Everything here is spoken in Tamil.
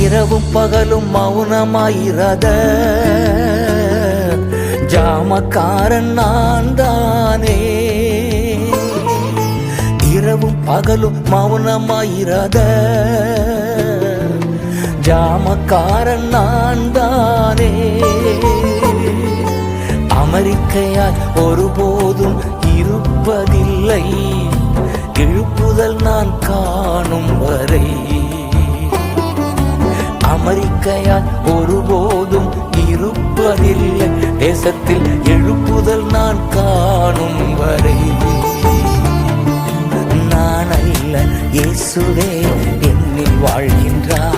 இரவும் பகலும் மௌனமாயிராத ஜாமக்காரன் நான் தானே. இரவும் பகலும் மௌனமாயிராத ஜாமக்காரன் நான் தானே. அமெரிக்கையாய் ஒருபோதும் இருப்பதில்லை, எழுப்புதல் நான் காணும் வரை. அமெரிக்கையாய் ஒருபோதும் இருப்பதில்லை, தேசத்தில் எழுப்புதல் நான் காணும் வரை. நான் அல்ல, இயேசுவே என்னில் வாழ்கின்றார்.